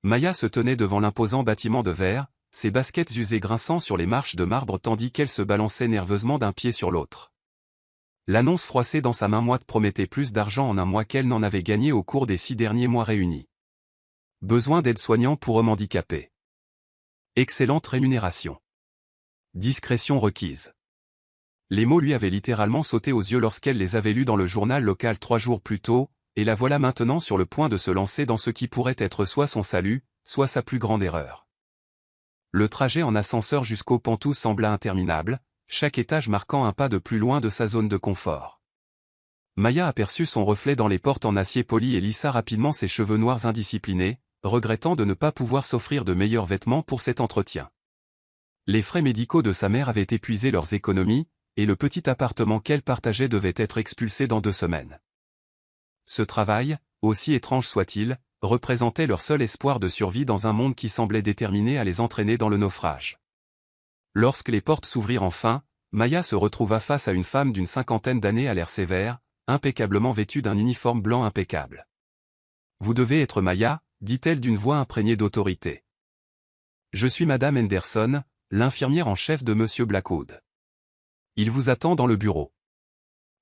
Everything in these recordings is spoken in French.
Maya se tenait devant l'imposant bâtiment de verre, ses baskets usées grinçant sur les marches de marbre tandis qu'elle se balançait nerveusement d'un pied sur l'autre. L'annonce froissée dans sa main moite promettait plus d'argent en un mois qu'elle n'en avait gagné au cours des 6 derniers mois réunis. Besoin d'aide-soignant pour hommes handicapés. Excellente rémunération. Discrétion requise. Les mots lui avaient littéralement sauté aux yeux lorsqu'elle les avait lus dans le journal local 3 jours plus tôt, et la voilà maintenant sur le point de se lancer dans ce qui pourrait être soit son salut, soit sa plus grande erreur. Le trajet en ascenseur jusqu'au Pantouz sembla interminable, chaque étage marquant un pas de plus loin de sa zone de confort. Maya aperçut son reflet dans les portes en acier poli et lissa rapidement ses cheveux noirs indisciplinés, regrettant de ne pas pouvoir s'offrir de meilleurs vêtements pour cet entretien. Les frais médicaux de sa mère avaient épuisé leurs économies, et le petit appartement qu'elle partageait devait être expulsé dans 2 semaines. Ce travail, aussi étrange soit-il, représentait leur seul espoir de survie dans un monde qui semblait déterminé à les entraîner dans le naufrage. Lorsque les portes s'ouvrirent enfin, Maya se retrouva face à une femme d'une 50aine d'années à l'air sévère, impeccablement vêtue d'un uniforme blanc impeccable. « Vous devez être Maya », dit-elle d'une voix imprégnée d'autorité. « Je suis Madame Henderson, l'infirmière en chef de Monsieur Blackwood. Il vous attend dans le bureau. »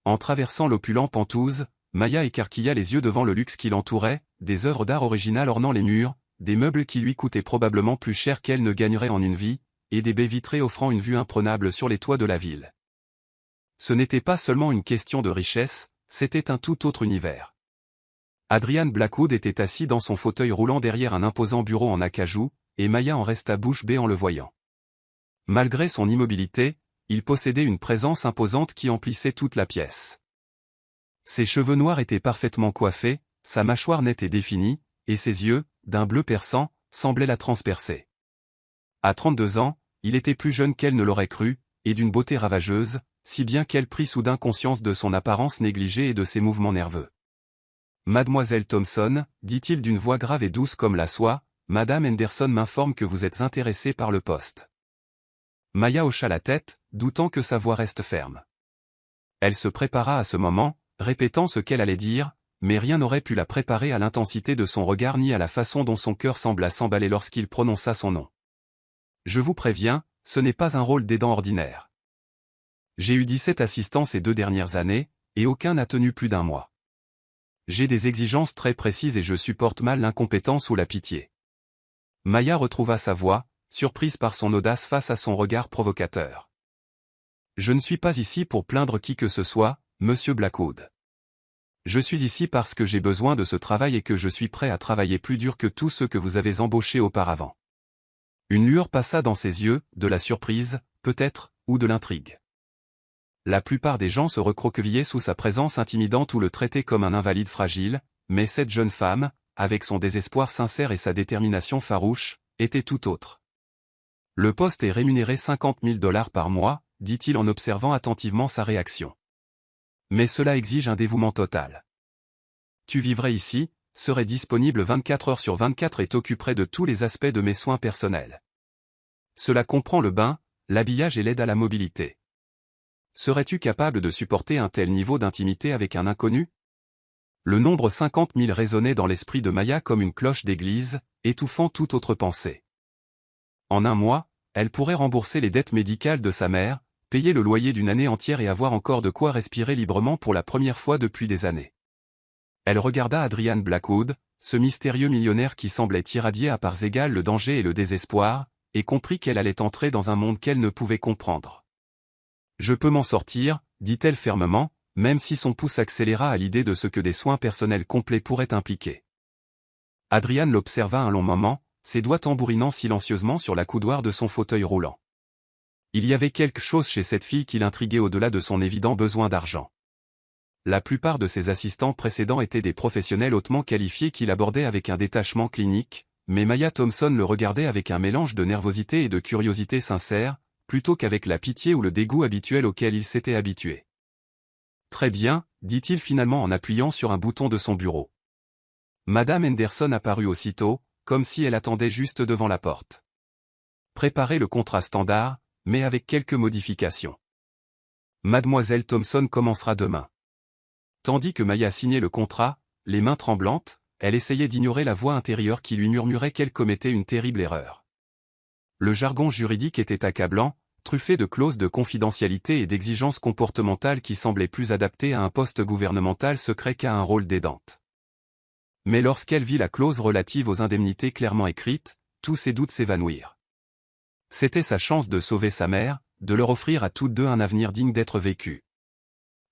En traversant l'opulent Pantouz, Maya écarquilla les yeux devant le luxe qui l'entourait, des œuvres d'art originales ornant les murs, des meubles qui lui coûtaient probablement plus cher qu'elle ne gagnerait en une vie, et des baies vitrées offrant une vue imprenable sur les toits de la ville. Ce n'était pas seulement une question de richesse, c'était un tout autre univers. Adrian Blackwood était assis dans son fauteuil roulant derrière un imposant bureau en acajou, et Maya en resta bouche bée en le voyant. Malgré son immobilité, il possédait une présence imposante qui emplissait toute la pièce. Ses cheveux noirs étaient parfaitement coiffés, sa mâchoire nette et définie, et ses yeux, d'un bleu perçant, semblaient la transpercer. À 32 ans, il était plus jeune qu'elle ne l'aurait cru, et d'une beauté ravageuse, si bien qu'elle prit soudain conscience de son apparence négligée et de ses mouvements nerveux. « Mademoiselle Thompson, dit-il d'une voix grave et douce comme la soie, Madame Henderson m'informe que vous êtes intéressée par le poste. » Maya hocha la tête, doutant que sa voix reste ferme. Elle se prépara à ce moment, répétant ce qu'elle allait dire, mais rien n'aurait pu la préparer à l'intensité de son regard ni à la façon dont son cœur sembla s'emballer lorsqu'il prononça son nom. « Je vous préviens, ce n'est pas un rôle d'aidant ordinaire. J'ai eu 17 assistants ces 2 dernières années, et aucun n'a tenu plus d'1 mois. J'ai des exigences très précises et je supporte mal l'incompétence ou la pitié. » Maya retrouva sa voix, surprise par son audace face à son regard provocateur. « Je ne suis pas ici pour plaindre qui que ce soit, Monsieur Blackwood. Je suis ici parce que j'ai besoin de ce travail et que je suis prêt à travailler plus dur que tous ceux que vous avez embauchés auparavant. » Une lueur passa dans ses yeux, de la surprise, peut-être, ou de l'intrigue. La plupart des gens se recroquevillaient sous sa présence intimidante ou le traitaient comme un invalide fragile, mais cette jeune femme, avec son désespoir sincère et sa détermination farouche, était tout autre. « Le poste est rémunéré $50 000 par mois, dit-il en observant attentivement sa réaction. Mais cela exige un dévouement total. Tu vivrais ici, serais disponible 24 heures sur 24 et t'occuperais de tous les aspects de mes soins personnels. Cela comprend le bain, l'habillage et l'aide à la mobilité. Serais-tu capable de supporter un tel niveau d'intimité avec un inconnu ? » Le nombre 50 000 résonnait dans l'esprit de Maya comme une cloche d'église, étouffant toute autre pensée. En 1 mois, elle pourrait rembourser les dettes médicales de sa mère, payer le loyer d'une année entière et avoir encore de quoi respirer librement pour la première fois depuis des années. Elle regarda Adrian Blackwood, ce mystérieux millionnaire qui semblait irradier à parts égales le danger et le désespoir, et comprit qu'elle allait entrer dans un monde qu'elle ne pouvait comprendre. « Je peux m'en sortir, dit-elle fermement, même si son pouce accéléra à l'idée de ce que des soins personnels complets pourraient impliquer. Adrian l'observa un long moment, ses doigts tambourinant silencieusement sur la coudoir de son fauteuil roulant. Il y avait quelque chose chez cette fille qui l'intriguait au-delà de son évident besoin d'argent. La plupart de ses assistants précédents étaient des professionnels hautement qualifiés qui l'abordaient avec un détachement clinique, mais Maya Thompson le regardait avec un mélange de nervosité et de curiosité sincère, plutôt qu'avec la pitié ou le dégoût habituel auquel il s'était habitué. « Très bien, » dit-il finalement en appuyant sur un bouton de son bureau. Madame Henderson apparut aussitôt, comme si elle attendait juste devant la porte. « Préparez le contrat standard, mais avec quelques modifications. Mademoiselle Thompson commencera demain. » Tandis que Maya signait le contrat, les mains tremblantes, elle essayait d'ignorer la voix intérieure qui lui murmurait qu'elle commettait une terrible erreur. Le jargon juridique était accablant, truffé de clauses de confidentialité et d'exigences comportementales qui semblaient plus adaptées à un poste gouvernemental secret qu'à un rôle d'aidante. Mais lorsqu'elle vit la clause relative aux indemnités clairement écrite, tous ses doutes s'évanouirent. C'était sa chance de sauver sa mère, de leur offrir à toutes deux un avenir digne d'être vécu.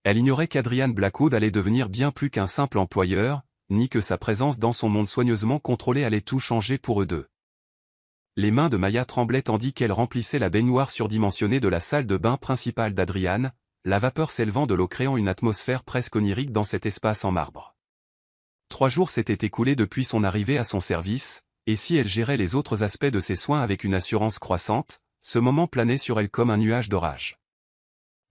Elle ignorait qu'Adrian Blackwood allait devenir bien plus qu'un simple employeur, ni que sa présence dans son monde soigneusement contrôlé allait tout changer pour eux deux. Les mains de Maya tremblaient tandis qu'elle remplissait la baignoire surdimensionnée de la salle de bain principale d'Adrian, la vapeur s'élevant de l'eau créant une atmosphère presque onirique dans cet espace en marbre. 3 jours s'étaient écoulés depuis son arrivée à son service, et si elle gérait les autres aspects de ses soins avec une assurance croissante, ce moment planait sur elle comme un nuage d'orage.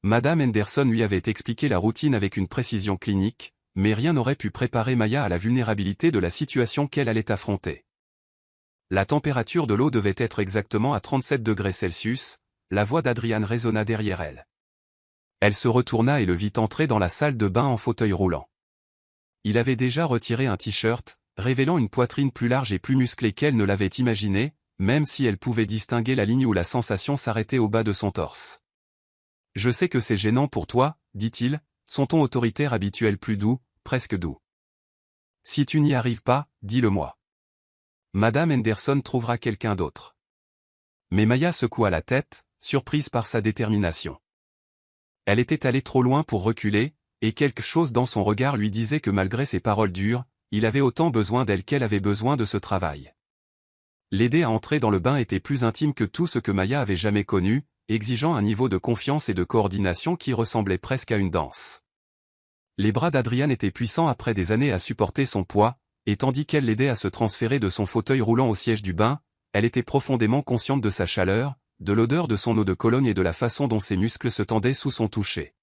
Madame Henderson lui avait expliqué la routine avec une précision clinique, mais rien n'aurait pu préparer Maya à la vulnérabilité de la situation qu'elle allait affronter. La température de l'eau devait être exactement à 37 degrés Celsius, la voix d'Adrian résonna derrière elle. Elle se retourna et le vit entrer dans la salle de bain en fauteuil roulant. Il avait déjà retiré un t-shirt, révélant une poitrine plus large et plus musclée qu'elle ne l'avait imaginé, même si elle pouvait distinguer la ligne où la sensation s'arrêtait au bas de son torse. « Je sais que c'est gênant pour toi, dit-il, son ton autoritaire habituel plus doux, presque doux. Si tu n'y arrives pas, dis-le-moi. Madame Henderson trouvera quelqu'un d'autre. » Mais Maya secoua la tête, surprise par sa détermination. Elle était allée trop loin pour reculer, et quelque chose dans son regard lui disait que malgré ses paroles dures, il avait autant besoin d'elle qu'elle avait besoin de ce travail. L'aider à entrer dans le bain était plus intime que tout ce que Maya avait jamais connu, exigeant un niveau de confiance et de coordination qui ressemblait presque à une danse. Les bras d'Adrian étaient puissants après des années à supporter son poids, et tandis qu'elle l'aidait à se transférer de son fauteuil roulant au siège du bain, elle était profondément consciente de sa chaleur, de l'odeur de son eau de Cologne et de la façon dont ses muscles se tendaient sous son toucher.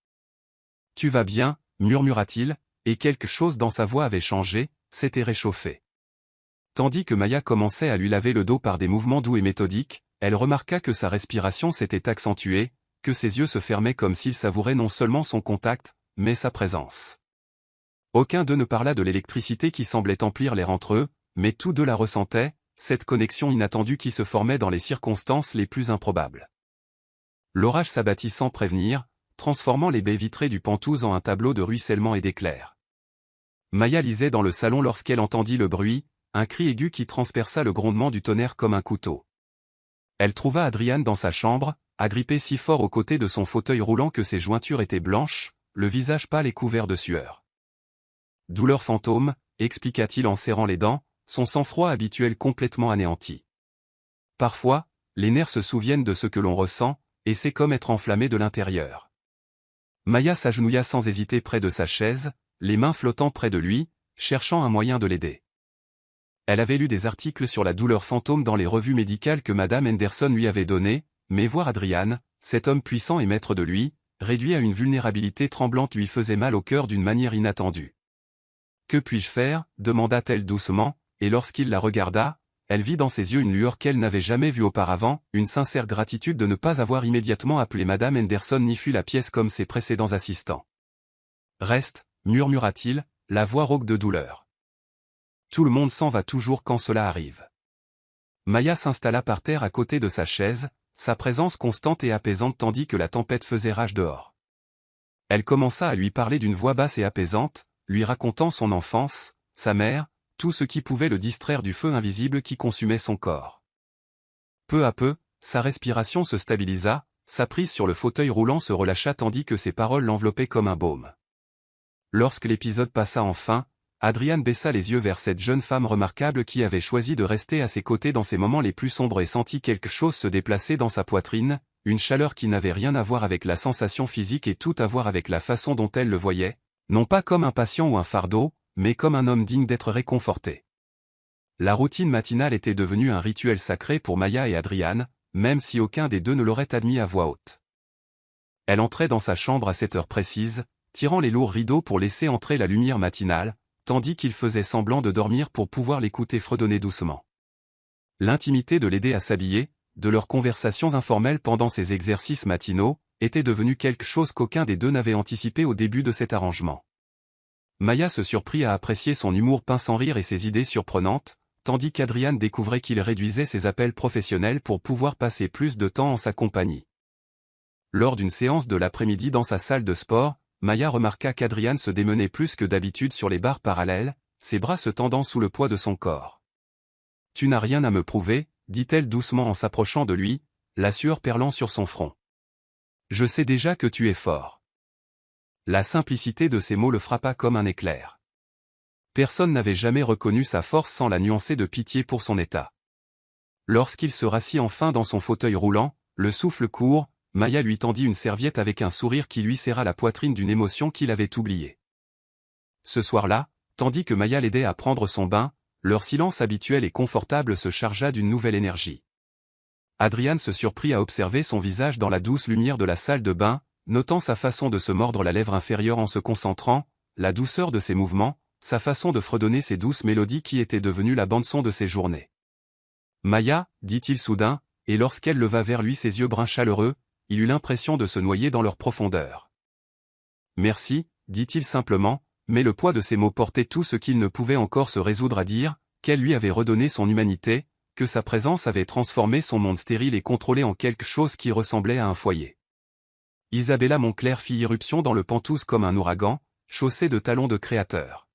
« Tu vas bien » murmura-t-il, et quelque chose dans sa voix avait changé, s'était réchauffé. Tandis que Maya commençait à lui laver le dos par des mouvements doux et méthodiques, elle remarqua que sa respiration s'était accentuée, que ses yeux se fermaient comme s'ils savouraient non seulement son contact, mais sa présence. Aucun d'eux ne parla de l'électricité qui semblait emplir l'air entre eux, mais tous deux la ressentaient, cette connexion inattendue qui se formait dans les circonstances les plus improbables. L'orage s'abattit sans prévenir, transformant les baies vitrées du Penthouse en un tableau de ruissellement et d'éclairs. Maya lisait dans le salon lorsqu'elle entendit le bruit, un cri aigu qui transperça le grondement du tonnerre comme un couteau. Elle trouva Adrian dans sa chambre, agrippé si fort aux côtés de son fauteuil roulant que ses jointures étaient blanches, le visage pâle et couvert de sueur. « Douleur fantôme », expliqua-t-il en serrant les dents, son sang-froid habituel complètement anéanti. « Parfois, les nerfs se souviennent de ce que l'on ressent, et c'est comme être enflammé de l'intérieur. » Maya s'agenouilla sans hésiter près de sa chaise, les mains flottant près de lui, cherchant un moyen de l'aider. Elle avait lu des articles sur la douleur fantôme dans les revues médicales que Madame Henderson lui avait données, mais voir Adrian, cet homme puissant et maître de lui, réduit à une vulnérabilité tremblante lui faisait mal au cœur d'une manière inattendue. « Que puis-je faire » demanda-t-elle doucement, et lorsqu'il la regarda, elle vit dans ses yeux une lueur qu'elle n'avait jamais vue auparavant, une sincère gratitude de ne pas avoir immédiatement appelé Madame Henderson ni fui la pièce comme ses précédents assistants. « Reste » murmura-t-il, la voix rauque de douleur. Tout le monde s'en va toujours quand cela arrive. Maya s'installa par terre à côté de sa chaise, sa présence constante et apaisante tandis que la tempête faisait rage dehors. Elle commença à lui parler d'une voix basse et apaisante, lui racontant son enfance, sa mère, tout ce qui pouvait le distraire du feu invisible qui consumait son corps. Peu à peu, sa respiration se stabilisa, sa prise sur le fauteuil roulant se relâcha tandis que ses paroles l'enveloppaient comme un baume. Lorsque l'épisode passa enfin, Adrian baissa les yeux vers cette jeune femme remarquable qui avait choisi de rester à ses côtés dans ses moments les plus sombres et sentit quelque chose se déplacer dans sa poitrine, une chaleur qui n'avait rien à voir avec la sensation physique et tout à voir avec la façon dont elle le voyait, non pas comme un patient ou un fardeau, mais comme un homme digne d'être réconforté. La routine matinale était devenue un rituel sacré pour Maya et Adrian, même si aucun des deux ne l'aurait admis à voix haute. Elle entrait dans sa chambre à cette heure précise, tirant les lourds rideaux pour laisser entrer la lumière matinale, tandis qu'il faisait semblant de dormir pour pouvoir l'écouter fredonner doucement. L'intimité de l'aider à s'habiller, de leurs conversations informelles pendant ses exercices matinaux, était devenue quelque chose qu'aucun des deux n'avait anticipé au début de cet arrangement. Maya se surprit à apprécier son humour pince sans rire et ses idées surprenantes, tandis qu'Adrian découvrait qu'il réduisait ses appels professionnels pour pouvoir passer plus de temps en sa compagnie. Lors d'une séance de l'après-midi dans sa salle de sport, Maya remarqua qu'Adrian se démenait plus que d'habitude sur les barres parallèles, ses bras se tendant sous le poids de son corps. « Tu n'as rien à me prouver », dit-elle doucement en s'approchant de lui, la sueur perlant sur son front. « Je sais déjà que tu es fort. » La simplicité de ces mots le frappa comme un éclair. Personne n'avait jamais reconnu sa force sans la nuancer de pitié pour son état. Lorsqu'il se rassit enfin dans son fauteuil roulant, le souffle court, Maya lui tendit une serviette avec un sourire qui lui serra la poitrine d'une émotion qu'il avait oubliée. Ce soir-là, tandis que Maya l'aidait à prendre son bain, leur silence habituel et confortable se chargea d'une nouvelle énergie. Adrian se surprit à observer son visage dans la douce lumière de la salle de bain, notant sa façon de se mordre la lèvre inférieure en se concentrant, la douceur de ses mouvements, sa façon de fredonner ces douces mélodies qui étaient devenues la bande-son de ses journées. « Maya » dit-il soudain, et lorsqu'elle leva vers lui ses yeux bruns chaleureux, il eut l'impression de se noyer dans leur profondeur. « Merci » dit-il simplement, mais le poids de ces mots portait tout ce qu'il ne pouvait encore se résoudre à dire, qu'elle lui avait redonné son humanité, que sa présence avait transformé son monde stérile et contrôlé en quelque chose qui ressemblait à un foyer. Isabella Moncler fit irruption dans le Penthouse comme un ouragan, chaussée de talons de créateur.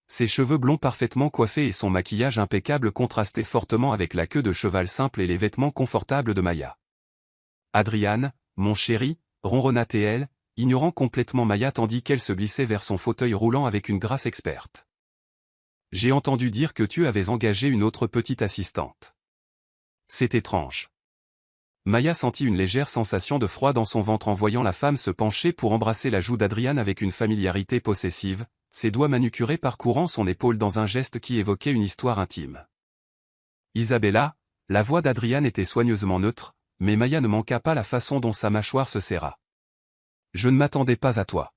Ses cheveux blonds parfaitement coiffés et son maquillage impeccable contrastaient fortement avec la queue de cheval simple et les vêtements confortables de Maya. « Adrian, mon chéri » ronronna-t-elle, ignorant complètement Maya tandis qu'elle se glissait vers son fauteuil roulant avec une grâce experte. « J'ai entendu dire que tu avais engagé une autre petite assistante. C'est étrange. » Maya sentit une légère sensation de froid dans son ventre en voyant la femme se pencher pour embrasser la joue d'Adrian avec une familiarité possessive, ses doigts manucurés parcourant son épaule dans un geste qui évoquait une histoire intime. « Isabella » la voix d'Adrian était soigneusement neutre, mais Maya ne manqua pas la façon dont sa mâchoire se serra. « Je ne m'attendais pas à toi. »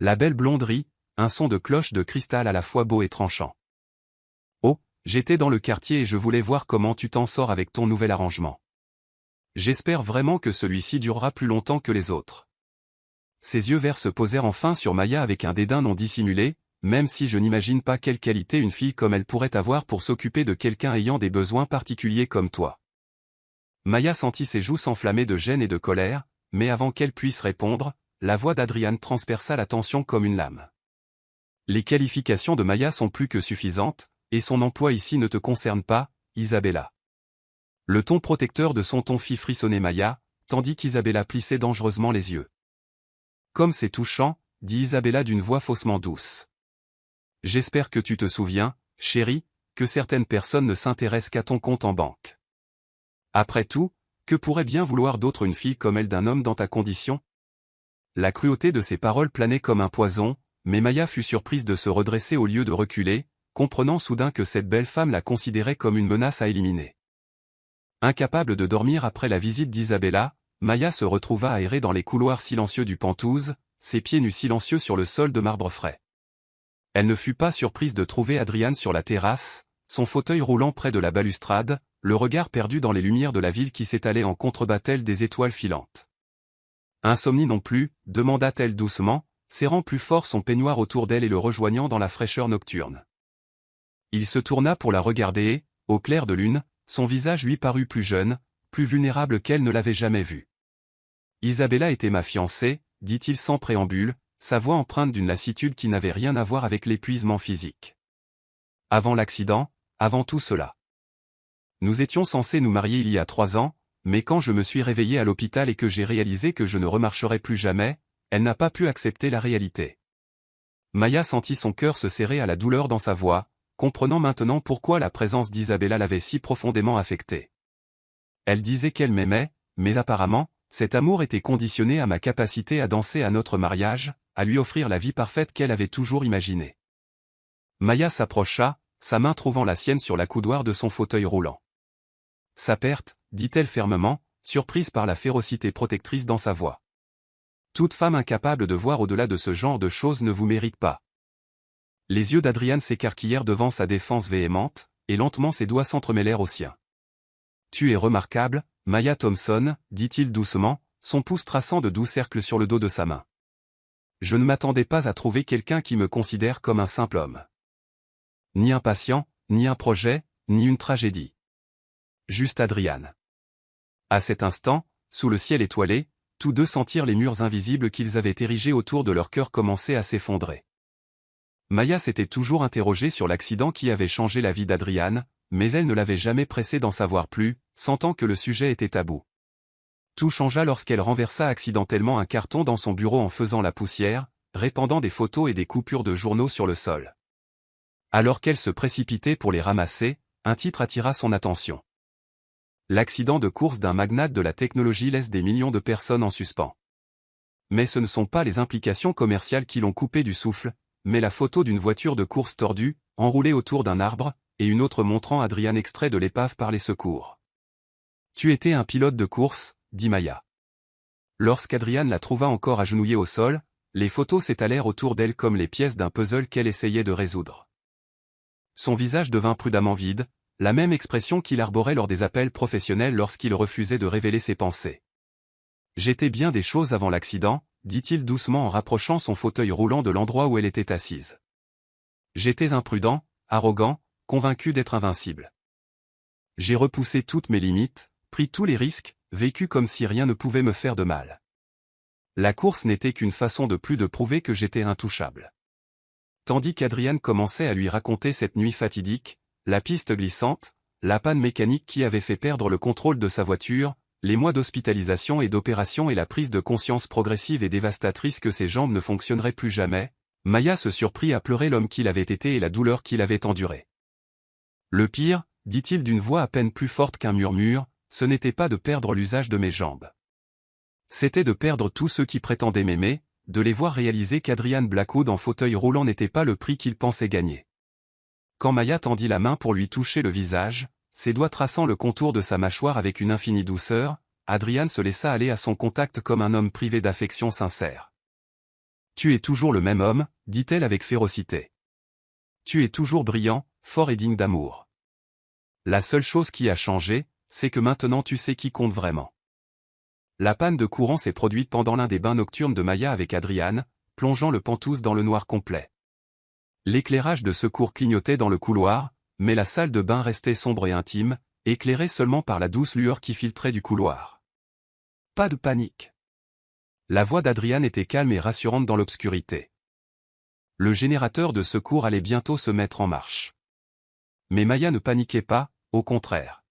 La belle blonde rit, un son de cloche de cristal à la fois beau et tranchant. « Oh, j'étais dans le quartier et je voulais voir comment tu t'en sors avec ton nouvel arrangement. J'espère vraiment que celui-ci durera plus longtemps que les autres. » Ses yeux verts se posèrent enfin sur Maya avec un dédain non dissimulé, même si je n'imagine pas quelle qualité une fille comme elle pourrait avoir pour s'occuper de quelqu'un ayant des besoins particuliers comme toi. Maya sentit ses joues s'enflammer de gêne et de colère, mais avant qu'elle puisse répondre, la voix d'Adrian transperça la tension comme une lame. Les qualifications de Maya sont plus que suffisantes, et son emploi ici ne te concerne pas, Isabella. Le ton protecteur de son ton fit frissonner Maya, tandis qu'Isabella plissait dangereusement les yeux. Comme c'est touchant, dit Isabella d'une voix faussement douce. J'espère que tu te souviens, chérie, que certaines personnes ne s'intéressent qu'à ton compte en banque. Après tout, que pourrait bien vouloir d'autre une fille comme elle d'un homme dans ta condition? La cruauté de ses paroles planait comme un poison, mais Maya fut surprise de se redresser au lieu de reculer, comprenant soudain que cette belle femme la considérait comme une menace à éliminer. Incapable de dormir après la visite d'Isabella, Maya se retrouva à errer dans les couloirs silencieux du Penthouse, ses pieds nus silencieux sur le sol de marbre frais. Elle ne fut pas surprise de trouver Adrian sur la terrasse, son fauteuil roulant près de la balustrade, le regard perdu dans les lumières de la ville qui s'étalaient en contrebattelle des étoiles filantes. Insomnie non plus, demanda-t-elle doucement, serrant plus fort son peignoir autour d'elle et le rejoignant dans la fraîcheur nocturne. Il se tourna pour la regarder et, au clair de lune, son visage lui parut plus jeune, plus vulnérable qu'elle ne l'avait jamais vu. Isabella était ma fiancée, dit-il sans préambule, sa voix empreinte d'une lassitude qui n'avait rien à voir avec l'épuisement physique. Avant l'accident, avant tout cela. Nous étions censés nous marier il y a 3 ans, mais quand je me suis réveillé à l'hôpital et que j'ai réalisé que je ne remarcherais plus jamais, elle n'a pas pu accepter la réalité. Maya sentit son cœur se serrer à la douleur dans sa voix, comprenant maintenant pourquoi la présence d'Isabella l'avait si profondément affectée. Elle disait qu'elle m'aimait, mais apparemment, cet amour était conditionné à ma capacité à danser à notre mariage, à lui offrir la vie parfaite qu'elle avait toujours imaginée. Maya s'approcha, sa main trouvant la sienne sur la coudoir de son fauteuil roulant. Sa perte, dit-elle fermement, surprise par la férocité protectrice dans sa voix. Toute femme incapable de voir au-delà de ce genre de choses ne vous mérite pas. Les yeux d'Adrian s'écarquillèrent devant sa défense véhémente, et lentement ses doigts s'entremêlèrent aux siens. Tu es remarquable, Maya Thompson, dit-il doucement, son pouce traçant de doux cercles sur le dos de sa main. Je ne m'attendais pas à trouver quelqu'un qui me considère comme un simple homme. Ni un patient, ni un projet, ni une tragédie. Juste Adriane. À cet instant, sous le ciel étoilé, tous deux sentirent les murs invisibles qu'ils avaient érigés autour de leur cœur commencer à s'effondrer. Maya s'était toujours interrogée sur l'accident qui avait changé la vie d'Adriane, mais elle ne l'avait jamais pressé d'en savoir plus, sentant que le sujet était tabou. Tout changea lorsqu'elle renversa accidentellement un carton dans son bureau en faisant la poussière, répandant des photos et des coupures de journaux sur le sol. Alors qu'elle se précipitait pour les ramasser, un titre attira son attention. L'accident de course d'un magnate de la technologie laisse des millions de personnes en suspens. Mais ce ne sont pas les implications commerciales qui l'ont coupé du souffle, mais la photo d'une voiture de course tordue, enroulée autour d'un arbre, et une autre montrant Adriane extrait de l'épave par les secours. « Tu étais un pilote de course », dit Maya. Lorsqu'Adriane la trouva encore agenouillée au sol, les photos s'étalèrent autour d'elle comme les pièces d'un puzzle qu'elle essayait de résoudre. Son visage devint prudemment vide, la même expression qu'il arborait lors des appels professionnels lorsqu'il refusait de révéler ses pensées. « J'étais bien des choses avant l'accident », dit-il doucement en rapprochant son fauteuil roulant de l'endroit où elle était assise. « J'étais imprudent, arrogant, convaincu d'être invincible. J'ai repoussé toutes mes limites, pris tous les risques, vécu comme si rien ne pouvait me faire de mal. La course n'était qu'une façon de plus de prouver que j'étais intouchable. » Tandis qu'Adriane commençait à lui raconter cette nuit fatidique, la piste glissante, la panne mécanique qui avait fait perdre le contrôle de sa voiture, les mois d'hospitalisation et d'opération et la prise de conscience progressive et dévastatrice que ses jambes ne fonctionneraient plus jamais, Maya se surprit à pleurer l'homme qu'il avait été et la douleur qu'il avait endurée. « Le pire, dit-il d'une voix à peine plus forte qu'un murmure, ce n'était pas de perdre l'usage de mes jambes. C'était de perdre tous ceux qui prétendaient m'aimer, de les voir réaliser qu'Adriane Blackwood en fauteuil roulant n'était pas le prix qu'il pensait gagner. » Quand Maya tendit la main pour lui toucher le visage, ses doigts traçant le contour de sa mâchoire avec une infinie douceur, Adriane se laissa aller à son contact comme un homme privé d'affection sincère. « Tu es toujours le même homme, dit-elle avec férocité. Tu es toujours brillant, fort et digne d'amour. La seule chose qui a changé, c'est que maintenant tu sais qui compte vraiment. » La panne de courant s'est produite pendant l'un des bains nocturnes de Maya avec Adriane, plongeant le Pantouse dans le noir complet. L'éclairage de secours clignotait dans le couloir, mais la salle de bain restait sombre et intime, éclairée seulement par la douce lueur qui filtrait du couloir. Pas de panique. La voix d'Adriane était calme et rassurante dans l'obscurité. Le générateur de secours allait bientôt se mettre en marche. Mais Maya ne paniquait pas, au contraire.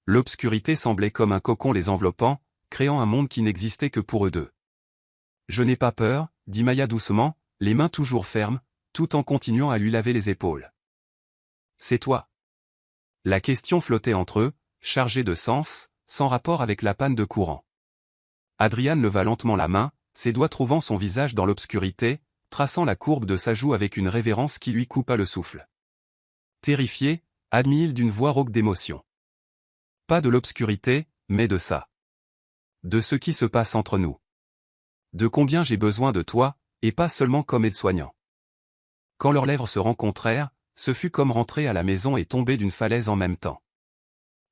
L'obscurité semblait comme un cocon les enveloppant, créant un monde qui n'existait que pour eux deux. « Je n'ai pas peur », dit Maya doucement, les mains toujours fermes, tout en continuant à lui laver les épaules. « C'est toi. » La question flottait entre eux, chargée de sens, sans rapport avec la panne de courant. Adriane leva lentement la main, ses doigts trouvant son visage dans l'obscurité, traçant la courbe de sa joue avec une révérence qui lui coupa le souffle. Terrifié, admit-il d'une voix rauque d'émotion. Pas de l'obscurité, mais de ça. De ce qui se passe entre nous. De combien j'ai besoin de toi, et pas seulement comme aide-soignant. Quand leurs lèvres se rencontrèrent, ce fut comme rentrer à la maison et tomber d'une falaise en même temps.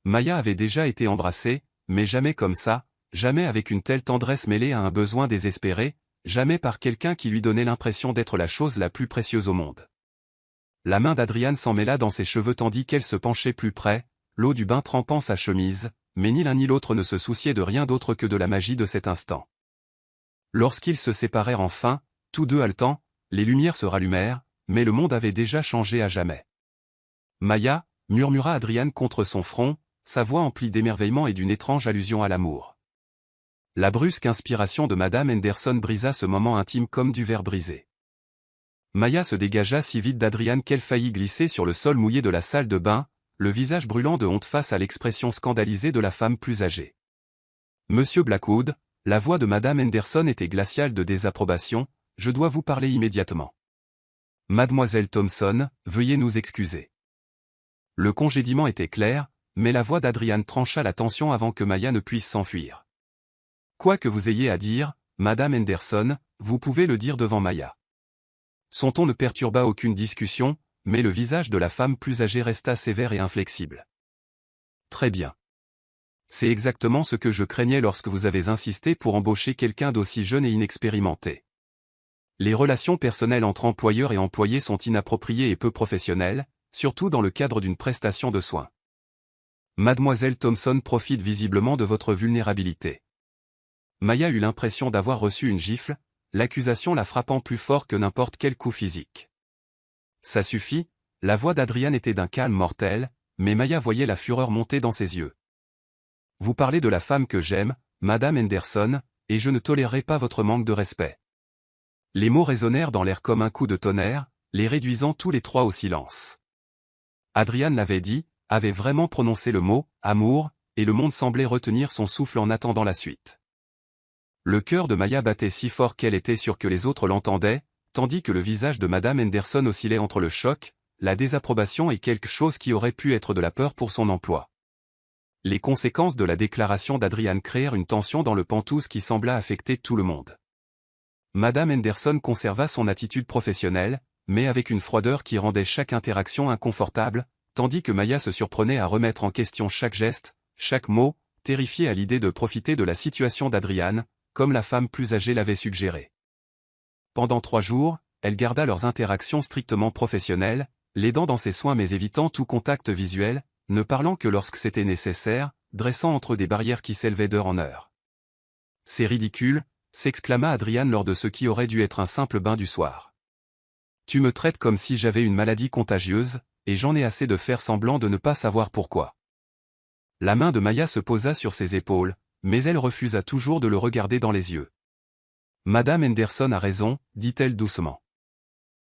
Maya avait déjà été embrassée, mais jamais comme ça, jamais avec une telle tendresse mêlée à un besoin désespéré, jamais par quelqu'un qui lui donnait l'impression d'être la chose la plus précieuse au monde. La main d'Adriane s'en mêla dans ses cheveux tandis qu'elle se penchait plus près, l'eau du bain trempant sa chemise, mais ni l'un ni l'autre ne se souciait de rien d'autre que de la magie de cet instant. Lorsqu'ils se séparèrent enfin, tous deux haletants, les lumières se rallumèrent, mais le monde avait déjà changé à jamais. « Maya » murmura Adriane contre son front, sa voix emplie d'émerveillement et d'une étrange allusion à l'amour. La brusque inspiration de Madame Henderson brisa ce moment intime comme du verre brisé. Maya se dégagea si vite d'Adriane qu'elle faillit glisser sur le sol mouillé de la salle de bain, le visage brûlant de honte face à l'expression scandalisée de la femme plus âgée. « Monsieur Blackwood », la voix de Madame Henderson était glaciale de désapprobation, « je dois vous parler immédiatement. » « Mademoiselle Thompson, veuillez nous excuser. » Le congédiement était clair, mais la voix d'Adriane trancha la tension avant que Maya ne puisse s'enfuir. « Quoi que vous ayez à dire, Madame Henderson, vous pouvez le dire devant Maya. » Son ton ne perturba aucune discussion, mais le visage de la femme plus âgée resta sévère et inflexible. « Très bien. C'est exactement ce que je craignais lorsque vous avez insisté pour embaucher quelqu'un d'aussi jeune et inexpérimenté. Les relations personnelles entre employeurs et employés sont inappropriées et peu professionnelles, surtout dans le cadre d'une prestation de soins. Mademoiselle Thompson profite visiblement de votre vulnérabilité. Maya eut l'impression d'avoir reçu une gifle, l'accusation la frappant plus fort que n'importe quel coup physique. Ça suffit, la voix d'Adrian était d'un calme mortel, mais Maya voyait la fureur monter dans ses yeux. Vous parlez de la femme que j'aime, Madame Henderson, et je ne tolérerai pas votre manque de respect. Les mots résonnèrent dans l'air comme un coup de tonnerre, les réduisant tous les trois au silence. Adrian l'avait dit, avait vraiment prononcé le mot « amour », et le monde semblait retenir son souffle en attendant la suite. Le cœur de Maya battait si fort qu'elle était sûre que les autres l'entendaient, tandis que le visage de Madame Henderson oscillait entre le choc, la désapprobation et quelque chose qui aurait pu être de la peur pour son emploi. Les conséquences de la déclaration d'Adrian créèrent une tension dans le Penthouse qui sembla affecter tout le monde. Madame Henderson conserva son attitude professionnelle, mais avec une froideur qui rendait chaque interaction inconfortable, tandis que Maya se surprenait à remettre en question chaque geste, chaque mot, terrifiée à l'idée de profiter de la situation d'Adrian, comme la femme plus âgée l'avait suggéré. Pendant 3 jours, elle garda leurs interactions strictement professionnelles, l'aidant dans ses soins mais évitant tout contact visuel, ne parlant que lorsque c'était nécessaire, dressant entre eux des barrières qui s'élevaient d'heure en heure. « C'est ridicule », s'exclama Adrian lors de ce qui aurait dû être un simple bain du soir. « Tu me traites comme si j'avais une maladie contagieuse, et j'en ai assez de faire semblant de ne pas savoir pourquoi. » La main de Maya se posa sur ses épaules, mais elle refusa toujours de le regarder dans les yeux. « Madame Henderson a raison, dit-elle doucement.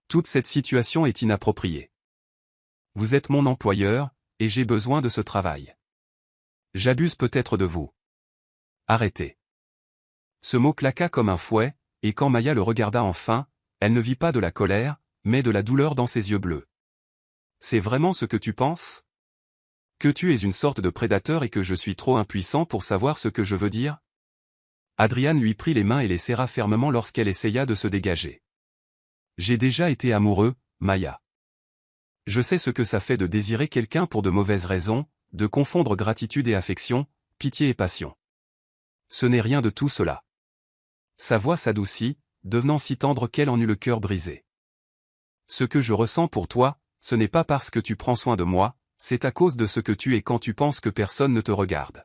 Toute cette situation est inappropriée. Vous êtes mon employeur, et j'ai besoin de ce travail. J'abuse peut-être de vous. Arrêtez. » Ce mot claqua comme un fouet, et quand Maya le regarda enfin, elle ne vit pas de la colère, mais de la douleur dans ses yeux bleus. « C'est vraiment ce que tu penses ? Que tu es une sorte de prédateur et que je suis trop impuissant pour savoir ce que je veux dire ?» Adrian lui prit les mains et les serra fermement lorsqu'elle essaya de se dégager. « J'ai déjà été amoureux, Maya. Je sais ce que ça fait de désirer quelqu'un pour de mauvaises raisons, de confondre gratitude et affection, pitié et passion. Ce n'est rien de tout cela. » Sa voix s'adoucit, devenant si tendre qu'elle en eut le cœur brisé. « Ce que je ressens pour toi, ce n'est pas parce que tu prends soin de moi, c'est à cause de ce que tu es quand tu penses que personne ne te regarde.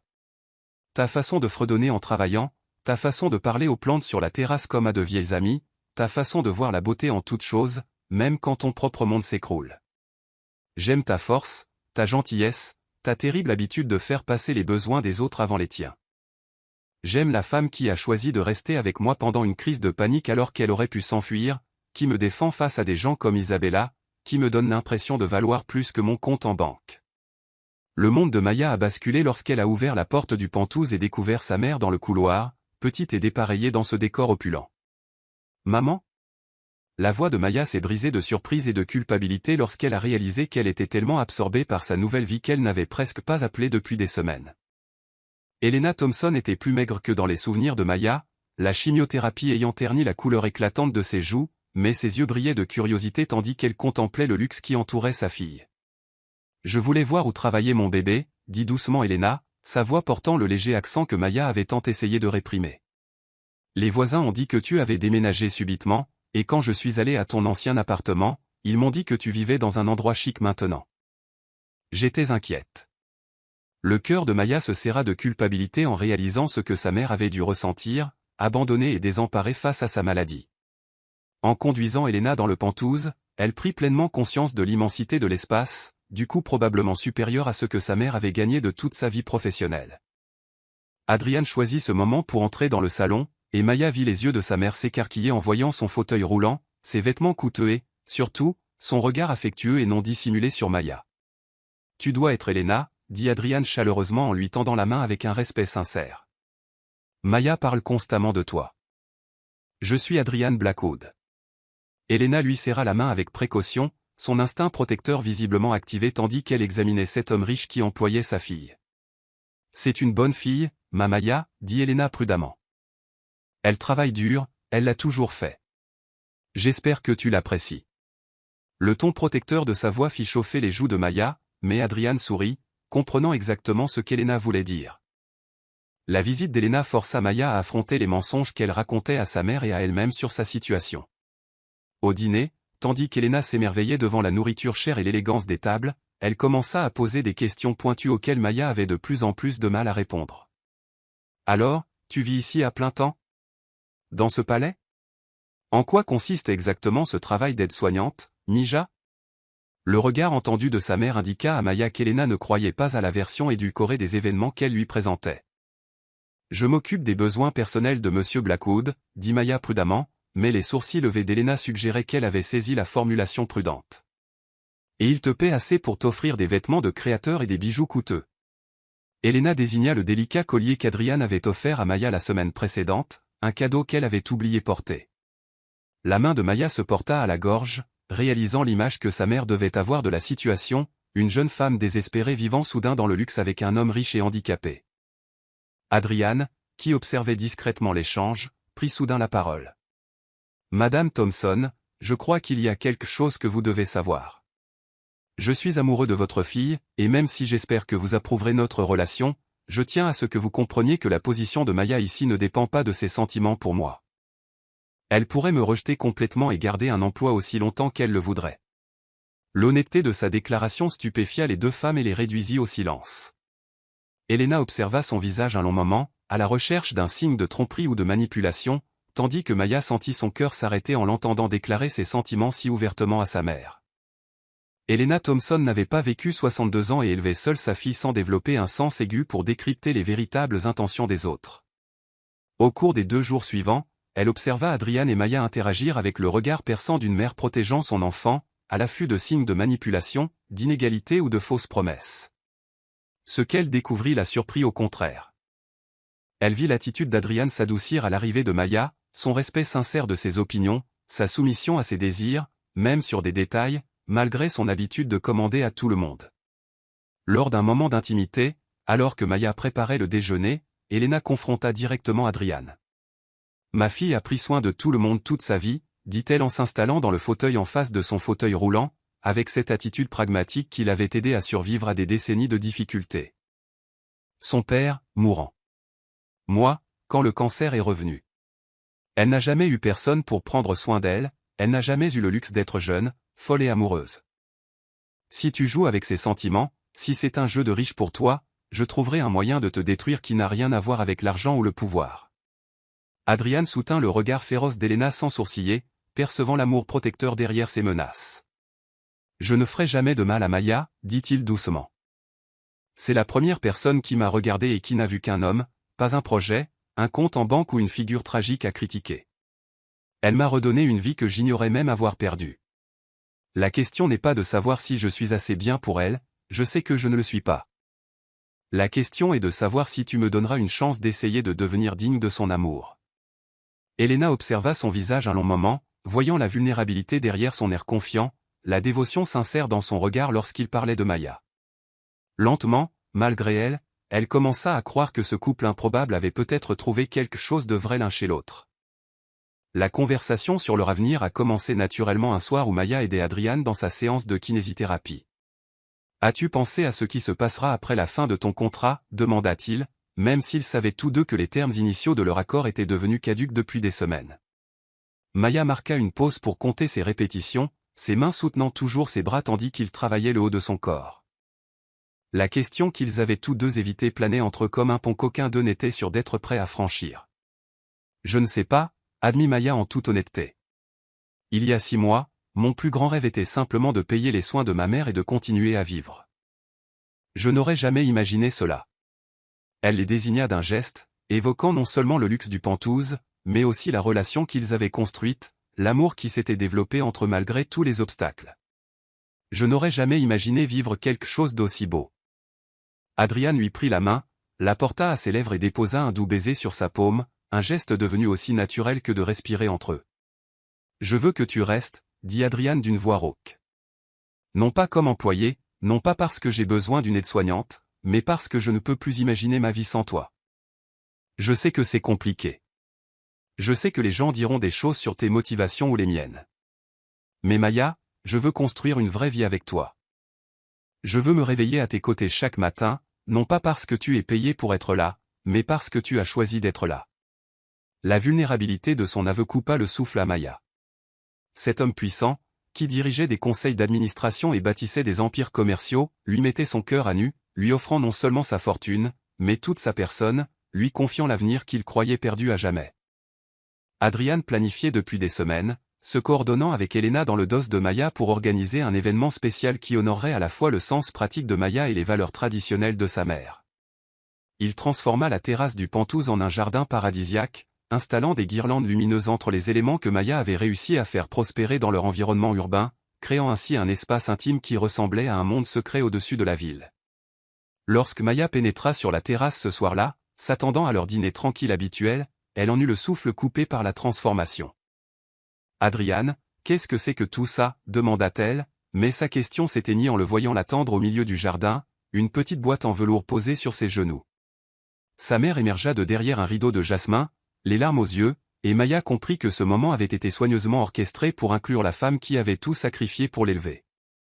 Ta façon de fredonner en travaillant, ta façon de parler aux plantes sur la terrasse comme à de vieilles amies, ta façon de voir la beauté en toutes choses, même quand ton propre monde s'écroule. J'aime ta force, ta gentillesse, ta terrible habitude de faire passer les besoins des autres avant les tiens. J'aime la femme qui a choisi de rester avec moi pendant une crise de panique alors qu'elle aurait pu s'enfuir, qui me défend face à des gens comme Isabella, qui me donne l'impression de valoir plus que mon compte en banque. » Le monde de Maya a basculé lorsqu'elle a ouvert la porte du Penthouse et découvert sa mère dans le couloir, petite et dépareillée dans ce décor opulent. « Maman ?» La voix de Maya s'est brisée de surprise et de culpabilité lorsqu'elle a réalisé qu'elle était tellement absorbée par sa nouvelle vie qu'elle n'avait presque pas appelé depuis des semaines. Helena Thompson était plus maigre que dans les souvenirs de Maya, la chimiothérapie ayant terni la couleur éclatante de ses joues, mais ses yeux brillaient de curiosité tandis qu'elle contemplait le luxe qui entourait sa fille. « Je voulais voir où travaillait mon bébé, » dit doucement Helena, sa voix portant le léger accent que Maya avait tant essayé de réprimer. « Les voisins ont dit que tu avais déménagé subitement, et quand je suis allé à ton ancien appartement, ils m'ont dit que tu vivais dans un endroit chic maintenant. J'étais inquiète. » Le cœur de Maya se serra de culpabilité en réalisant ce que sa mère avait dû ressentir, abandonnée et désemparée face à sa maladie. En conduisant Helena dans le Penthouse, elle prit pleinement conscience de l'immensité de l'espace, du coup probablement supérieur à ce que sa mère avait gagné de toute sa vie professionnelle. Adrian choisit ce moment pour entrer dans le salon, et Maya vit les yeux de sa mère s'écarquiller en voyant son fauteuil roulant, ses vêtements coûteux et, surtout, son regard affectueux et non dissimulé sur Maya. « Tu dois être Helena, » dit Adrian chaleureusement en lui tendant la main avec un respect sincère. « Maya parle constamment de toi. »« Je suis Adrian Blackwood. » Helena lui serra la main avec précaution, son instinct protecteur visiblement activé tandis qu'elle examinait cet homme riche qui employait sa fille. « C'est une bonne fille, ma Maya, » dit Helena prudemment. « Elle travaille dur, elle l'a toujours fait. J'espère que tu l'apprécies. » Le ton protecteur de sa voix fit chauffer les joues de Maya, mais Adrian sourit, comprenant exactement ce qu'Helena voulait dire. La visite d'Helena força Maya à affronter les mensonges qu'elle racontait à sa mère et à elle-même sur sa situation. Au dîner, tandis qu'Elena s'émerveillait devant la nourriture chère et l'élégance des tables, elle commença à poser des questions pointues auxquelles Maya avait de plus en plus de mal à répondre. « Alors, tu vis ici à plein temps? Dans ce palais? En quoi consiste exactement ce travail d'aide-soignante, Mija ?» Le regard entendu de sa mère indiqua à Maya qu'Elena ne croyait pas à la version édulcorée des événements qu'elle lui présentait. « Je m'occupe des besoins personnels de Monsieur Blackwood, dit Maya prudemment, mais les sourcils levés d'Elena suggéraient qu'elle avait saisi la formulation prudente. Et il te paie assez pour t'offrir des vêtements de créateur et des bijoux coûteux. Elena désigna le délicat collier qu'Adrian avait offert à Maya la semaine précédente, un cadeau qu'elle avait oublié porter. La main de Maya se porta à la gorge, réalisant l'image que sa mère devait avoir de la situation, une jeune femme désespérée vivant soudain dans le luxe avec un homme riche et handicapé. Adrian, qui observait discrètement l'échange, prit soudain la parole. « Madame Thompson, je crois qu'il y a quelque chose que vous devez savoir. Je suis amoureux de votre fille, et même si j'espère que vous approuverez notre relation, je tiens à ce que vous compreniez que la position de Maya ici ne dépend pas de ses sentiments pour moi. Elle pourrait me rejeter complètement et garder un emploi aussi longtemps qu'elle le voudrait. » L'honnêteté de sa déclaration stupéfia les deux femmes et les réduisit au silence. Elena observa son visage un long moment, à la recherche d'un signe de tromperie ou de manipulation, tandis que Maya sentit son cœur s'arrêter en l'entendant déclarer ses sentiments si ouvertement à sa mère. Elena Thompson n'avait pas vécu 62 ans et élevait seule sa fille sans développer un sens aigu pour décrypter les véritables intentions des autres. Au cours des 2 jours suivants, elle observa Adrian et Maya interagir avec le regard perçant d'une mère protégeant son enfant, à l'affût de signes de manipulation, d'inégalité ou de fausses promesses. Ce qu'elle découvrit la surprit au contraire. Elle vit l'attitude d'Adrian s'adoucir à l'arrivée de Maya, son respect sincère de ses opinions, sa soumission à ses désirs, même sur des détails, malgré son habitude de commander à tout le monde. Lors d'un moment d'intimité, alors que Maya préparait le déjeuner, Elena confronta directement Adrian. « Ma fille a pris soin de tout le monde toute sa vie, » dit-elle en s'installant dans le fauteuil en face de son fauteuil roulant, avec cette attitude pragmatique qui l'avait aidé à survivre à des décennies de difficultés. Son père, mourant. Moi, quand le cancer est revenu. Elle n'a jamais eu personne pour prendre soin d'elle, elle n'a jamais eu le luxe d'être jeune, folle et amoureuse. Si tu joues avec ses sentiments, si c'est un jeu de riche pour toi, je trouverai un moyen de te détruire qui n'a rien à voir avec l'argent ou le pouvoir. Adrian soutint le regard féroce d'Elena sans sourciller, percevant l'amour protecteur derrière ses menaces. Je ne ferai jamais de mal à Maya, dit-il doucement. C'est la première personne qui m'a regardé et qui n'a vu qu'un homme, pas un projet, un compte en banque ou une figure tragique à critiquer. Elle m'a redonné une vie que j'ignorais même avoir perdue. La question n'est pas de savoir si je suis assez bien pour elle, je sais que je ne le suis pas. La question est de savoir si tu me donneras une chance d'essayer de devenir digne de son amour. Elena observa son visage un long moment, voyant la vulnérabilité derrière son air confiant, la dévotion sincère dans son regard lorsqu'il parlait de Maya. Lentement, malgré elle, elle commença à croire que ce couple improbable avait peut-être trouvé quelque chose de vrai l'un chez l'autre. La conversation sur leur avenir a commencé naturellement un soir où Maya aidait Adrian dans sa séance de kinésithérapie. « As-tu pensé à ce qui se passera après la fin de ton contrat » demanda-t-il, même s'ils savaient tous deux que les termes initiaux de leur accord étaient devenus caducs depuis des semaines. Maya marqua une pause pour compter ses répétitions, ses mains soutenant toujours ses bras tandis qu'il travaillait le haut de son corps. La question qu'ils avaient tous deux évité planait entre eux comme un pont qu'aucun d'eux n'était sûr d'être prêt à franchir. « Je ne sais pas » admit Maya en toute honnêteté. « Il y a 6 mois, mon plus grand rêve était simplement de payer les soins de ma mère et de continuer à vivre. Je n'aurais jamais imaginé cela. » Elle les désigna d'un geste, évoquant non seulement le luxe du Penthouse, mais aussi la relation qu'ils avaient construite, l'amour qui s'était développé entre eux malgré tous les obstacles. Je n'aurais jamais imaginé vivre quelque chose d'aussi beau. Adrian lui prit la main, la porta à ses lèvres et déposa un doux baiser sur sa paume, un geste devenu aussi naturel que de respirer entre eux. « Je veux que tu restes, » dit Adrian d'une voix rauque. « Non pas comme employé, non pas parce que j'ai besoin d'une aide-soignante, mais parce que je ne peux plus imaginer ma vie sans toi. Je sais que c'est compliqué. Je sais que les gens diront des choses sur tes motivations ou les miennes. Mais Maya, je veux construire une vraie vie avec toi. Je veux me réveiller à tes côtés chaque matin, non pas parce que tu es payé pour être là, mais parce que tu as choisi d'être là. » La vulnérabilité de son aveu coupa le souffle à Maya. Cet homme puissant, qui dirigeait des conseils d'administration et bâtissait des empires commerciaux, lui mettait son cœur à nu, lui offrant non seulement sa fortune, mais toute sa personne, lui confiant l'avenir qu'il croyait perdu à jamais. Adrian planifiait depuis des semaines, se coordonnant avec Elena dans le dos de Maya pour organiser un événement spécial qui honorerait à la fois le sens pratique de Maya et les valeurs traditionnelles de sa mère. Il transforma la terrasse du Pentouz en un jardin paradisiaque, installant des guirlandes lumineuses entre les éléments que Maya avait réussi à faire prospérer dans leur environnement urbain, créant ainsi un espace intime qui ressemblait à un monde secret au-dessus de la ville. Lorsque Maya pénétra sur la terrasse ce soir-là, s'attendant à leur dîner tranquille habituel, elle en eut le souffle coupé par la transformation. « Adrian, qu'est-ce que c'est que tout ça ?» demanda-t-elle, mais sa question s'éteignit en le voyant l'attendre au milieu du jardin, une petite boîte en velours posée sur ses genoux. Sa mère émergea de derrière un rideau de jasmin, les larmes aux yeux, et Maya comprit que ce moment avait été soigneusement orchestré pour inclure la femme qui avait tout sacrifié pour l'élever.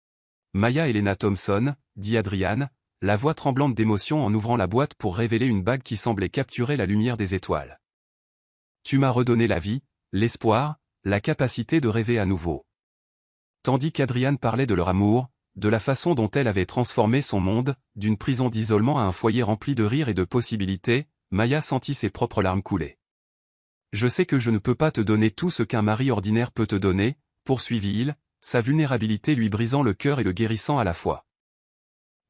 « Maya Elena Thompson », dit Adrian, la voix tremblante d'émotion en ouvrant la boîte pour révéler une bague qui semblait capturer la lumière des étoiles. « Tu m'as redonné la vie, l'espoir, la capacité de rêver à nouveau. » Tandis qu'Adrian parlait de leur amour, de la façon dont elle avait transformé son monde, d'une prison d'isolement à un foyer rempli de rire et de possibilités, Maya sentit ses propres larmes couler. « Je sais que je ne peux pas te donner tout ce qu'un mari ordinaire peut te donner, poursuivit-il, sa vulnérabilité lui brisant le cœur et le guérissant à la fois.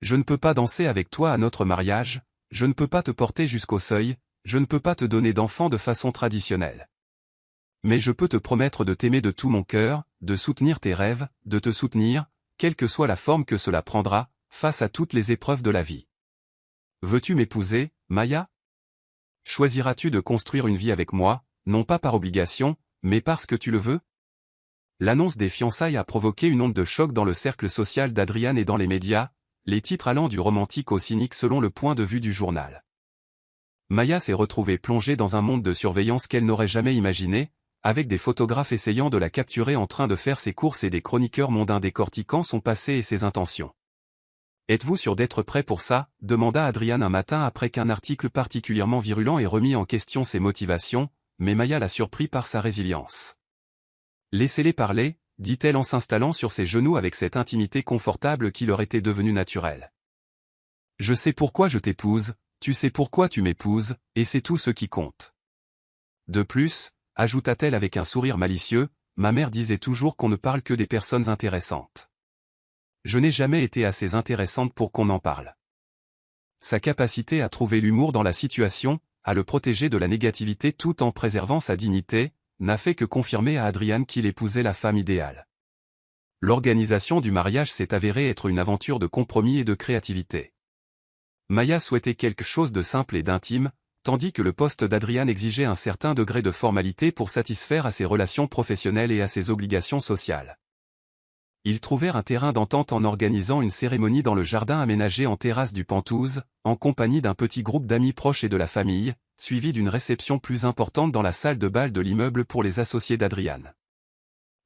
Je ne peux pas danser avec toi à notre mariage, je ne peux pas te porter jusqu'au seuil, je ne peux pas te donner d'enfant de façon traditionnelle. Mais je peux te promettre de t'aimer de tout mon cœur, de soutenir tes rêves, de te soutenir, quelle que soit la forme que cela prendra, face à toutes les épreuves de la vie. Veux-tu m'épouser, Maya? Choisiras-tu de construire une vie avec moi, non pas par obligation, mais parce que tu le veux? » L'annonce des fiançailles a provoqué une onde de choc dans le cercle social d'Adrian et dans les médias, les titres allant du romantique au cynique selon le point de vue du journal. Maya s'est retrouvée plongée dans un monde de surveillance qu'elle n'aurait jamais imaginé, avec des photographes essayant de la capturer en train de faire ses courses et des chroniqueurs mondains décortiquant son passé et ses intentions. « Êtes-vous sûr d'être prêt pour ça ?» demanda Adrian un matin après qu'un article particulièrement virulent ait remis en question ses motivations, mais Maya l'a surpris par sa résilience. « Laissez-les parler », dit-elle en s'installant sur ses genoux avec cette intimité confortable qui leur était devenue naturelle. « Je sais pourquoi je t'épouse, tu sais pourquoi tu m'épouses, et c'est tout ce qui compte. De plus, ajouta-t-elle avec un sourire malicieux, ma mère disait toujours qu'on ne parle que des personnes intéressantes. Je n'ai jamais été assez intéressante pour qu'on en parle. » Sa capacité à trouver l'humour dans la situation, à le protéger de la négativité tout en préservant sa dignité, n'a fait que confirmer à Adrian qu'il épousait la femme idéale. L'organisation du mariage s'est avérée être une aventure de compromis et de créativité. Maya souhaitait quelque chose de simple et d'intime, tandis que le poste d'Adrian exigeait un certain degré de formalité pour satisfaire à ses relations professionnelles et à ses obligations sociales. Ils trouvèrent un terrain d'entente en organisant une cérémonie dans le jardin aménagé en terrasse du Pentouz, en compagnie d'un petit groupe d'amis proches et de la famille, suivi d'une réception plus importante dans la salle de bal de l'immeuble pour les associés d'Adrian.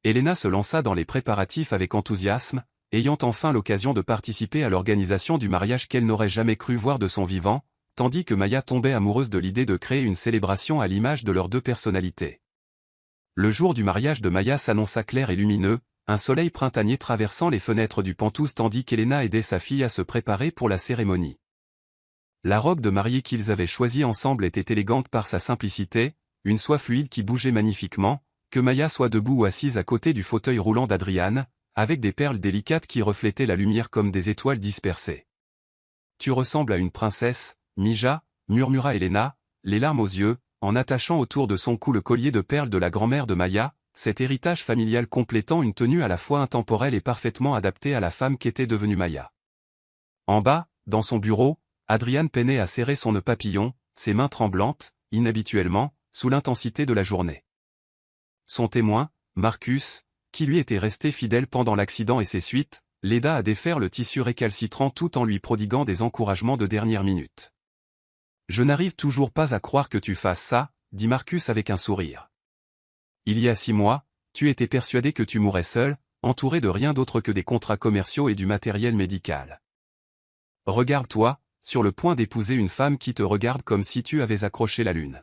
Elena se lança dans les préparatifs avec enthousiasme, ayant enfin l'occasion de participer à l'organisation du mariage qu'elle n'aurait jamais cru voir de son vivant, tandis que Maya tombait amoureuse de l'idée de créer une célébration à l'image de leurs deux personnalités. Le jour du mariage de Maya s'annonça clair et lumineux, un soleil printanier traversant les fenêtres du Pentouz tandis qu'Elena aidait sa fille à se préparer pour la cérémonie. La robe de mariée qu'ils avaient choisie ensemble était élégante par sa simplicité, une soie fluide qui bougeait magnifiquement, que Maya soit debout ou assise à côté du fauteuil roulant d'Adrian, avec des perles délicates qui reflétaient la lumière comme des étoiles dispersées. « Tu ressembles à une princesse, Mija » murmura Elena, les larmes aux yeux, en attachant autour de son cou le collier de perles de la grand-mère de Maya, cet héritage familial complétant une tenue à la fois intemporelle et parfaitement adaptée à la femme qu'était devenue Maya. En bas, dans son bureau, Adrian peinait à serrer son nœud papillon, ses mains tremblantes, inhabituellement, sous l'intensité de la journée. Son témoin, Marcus, qui lui était resté fidèle pendant l'accident et ses suites, l'aida à défaire le tissu récalcitrant tout en lui prodiguant des encouragements de dernière minute. « Je n'arrive toujours pas à croire que tu fasses ça, » dit Marcus avec un sourire. « Il y a 6 mois, tu étais persuadé que tu mourrais seul, entouré de rien d'autre que des contrats commerciaux et du matériel médical. Regarde-toi, sur le point d'épouser une femme qui te regarde comme si tu avais accroché la lune. »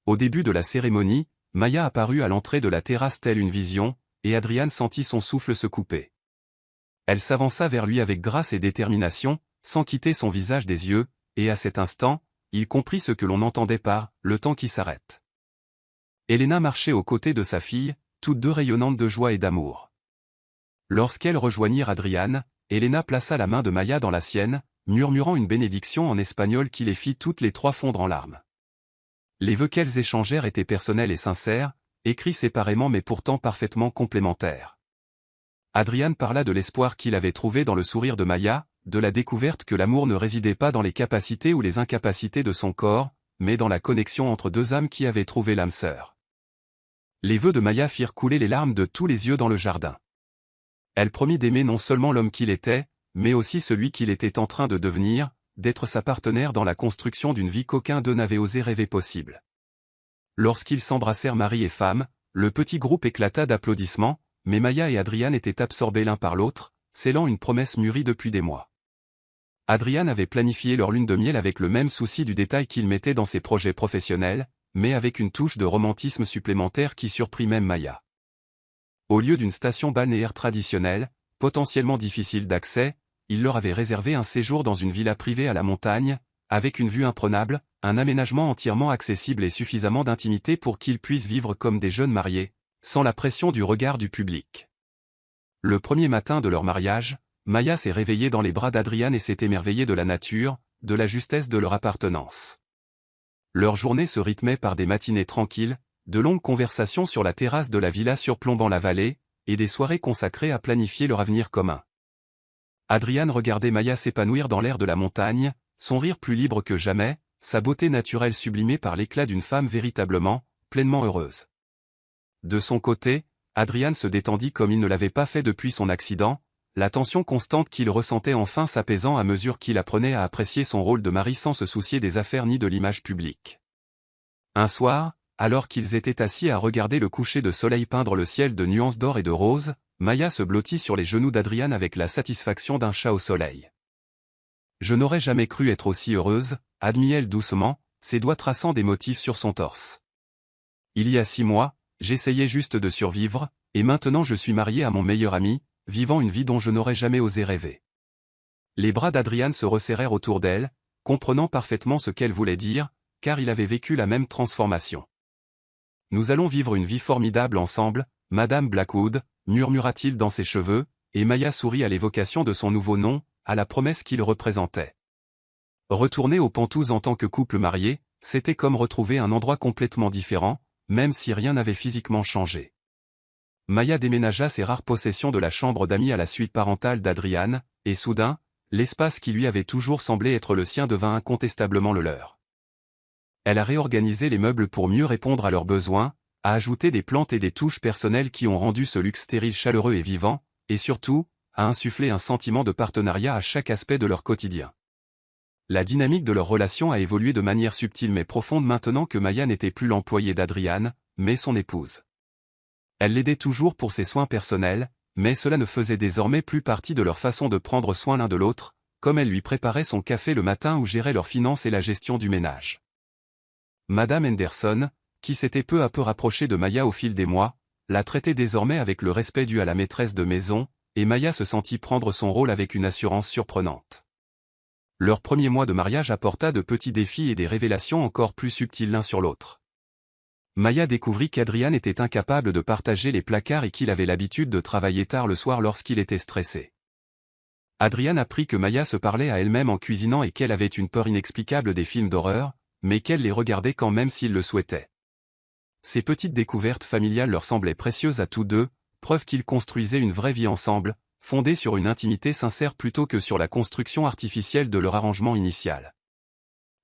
Au début de la cérémonie, Maya apparut à l'entrée de la terrasse telle une vision, et Adriane sentit son souffle se couper. Elle s'avança vers lui avec grâce et détermination, sans quitter son visage des yeux, et à cet instant, il comprit ce que l'on entendait par « le temps qui s'arrête ». Elena marchait aux côtés de sa fille, toutes deux rayonnantes de joie et d'amour. Lorsqu'elles rejoignirent Adriane, Elena plaça la main de Maya dans la sienne, murmurant une bénédiction en espagnol qui les fit toutes les trois fondre en larmes. Les vœux qu'elles échangèrent étaient personnels et sincères, écrits séparément mais pourtant parfaitement complémentaires. Adriane parla de l'espoir qu'il avait trouvé dans le sourire de Maya, de la découverte que l'amour ne résidait pas dans les capacités ou les incapacités de son corps, mais dans la connexion entre deux âmes qui avaient trouvé l'âme sœur. Les vœux de Maya firent couler les larmes de tous les yeux dans le jardin. Elle promit d'aimer non seulement l'homme qu'il était, mais aussi celui qu'il était en train de devenir, d'être sa partenaire dans la construction d'une vie qu'aucun d'eux n'avait osé rêver possible. Lorsqu'ils s'embrassèrent mari et femme, le petit groupe éclata d'applaudissements, mais Maya et Adriane étaient absorbés l'un par l'autre, scellant une promesse mûrie depuis des mois. Adriane avait planifié leur lune de miel avec le même souci du détail qu'il mettait dans ses projets professionnels, mais avec une touche de romantisme supplémentaire qui surprit même Maya. Au lieu d'une station balnéaire traditionnelle, potentiellement difficile d'accès, il leur avait réservé un séjour dans une villa privée à la montagne, avec une vue imprenable, un aménagement entièrement accessible et suffisamment d'intimité pour qu'ils puissent vivre comme des jeunes mariés, sans la pression du regard du public. Le premier matin de leur mariage, Maya s'est réveillée dans les bras d'Adriane et s'est émerveillée de la nature, de la justesse de leur appartenance. Leur journée se rythmait par des matinées tranquilles, de longues conversations sur la terrasse de la villa surplombant la vallée, et des soirées consacrées à planifier leur avenir commun. Adriane regardait Maya s'épanouir dans l'air de la montagne, son rire plus libre que jamais, sa beauté naturelle sublimée par l'éclat d'une femme véritablement, pleinement heureuse. De son côté, Adriane se détendit comme il ne l'avait pas fait depuis son accident, la tension constante qu'il ressentait enfin s'apaisant à mesure qu'il apprenait à apprécier son rôle de mari sans se soucier des affaires ni de l'image publique. Un soir, alors qu'ils étaient assis à regarder le coucher de soleil peindre le ciel de nuances d'or et de rose, Maya se blottit sur les genoux d'Adriane avec la satisfaction d'un chat au soleil. « Je n'aurais jamais cru être aussi heureuse », admit-elle doucement, ses doigts traçant des motifs sur son torse. « Il y a 6 mois, j'essayais juste de survivre, et maintenant je suis mariée à mon meilleur ami, vivant une vie dont je n'aurais jamais osé rêver. » Les bras d'Adriane se resserrèrent autour d'elle, comprenant parfaitement ce qu'elle voulait dire, car il avait vécu la même transformation. « Nous allons vivre une vie formidable ensemble, Madame Blackwood, murmura-t-il dans ses cheveux, et Maya sourit à l'évocation de son nouveau nom, à la promesse qu'il représentait. Retourner aux Pentouz en tant que couple marié, c'était comme retrouver un endroit complètement différent, même si rien n'avait physiquement changé. Maya déménagea ses rares possessions de la chambre d'amis à la suite parentale d'Adriane, et soudain, l'espace qui lui avait toujours semblé être le sien devint incontestablement le leur. Elle a réorganisé les meubles pour mieux répondre à leurs besoins, a ajouté des plantes et des touches personnelles qui ont rendu ce luxe stérile chaleureux et vivant, et surtout, a insufflé un sentiment de partenariat à chaque aspect de leur quotidien. La dynamique de leur relation a évolué de manière subtile mais profonde maintenant que Maya n'était plus l'employée d'Adriane, mais son épouse. Elle l'aidait toujours pour ses soins personnels, mais cela ne faisait désormais plus partie de leur façon de prendre soin l'un de l'autre, comme elle lui préparait son café le matin ou gérait leurs finances et la gestion du ménage. Madame Henderson, qui s'était peu à peu rapprochée de Maya au fil des mois, la traitait désormais avec le respect dû à la maîtresse de maison, et Maya se sentit prendre son rôle avec une assurance surprenante. Leur premier mois de mariage apporta de petits défis et des révélations encore plus subtiles l'un sur l'autre. Maya découvrit qu'Adriane était incapable de partager les placards et qu'il avait l'habitude de travailler tard le soir lorsqu'il était stressé. Adriane apprit que Maya se parlait à elle-même en cuisinant et qu'elle avait une peur inexplicable des films d'horreur, mais qu'elle les regardait quand même s'il le souhaitait. Ces petites découvertes familiales leur semblaient précieuses à tous deux, preuve qu'ils construisaient une vraie vie ensemble, fondée sur une intimité sincère plutôt que sur la construction artificielle de leur arrangement initial.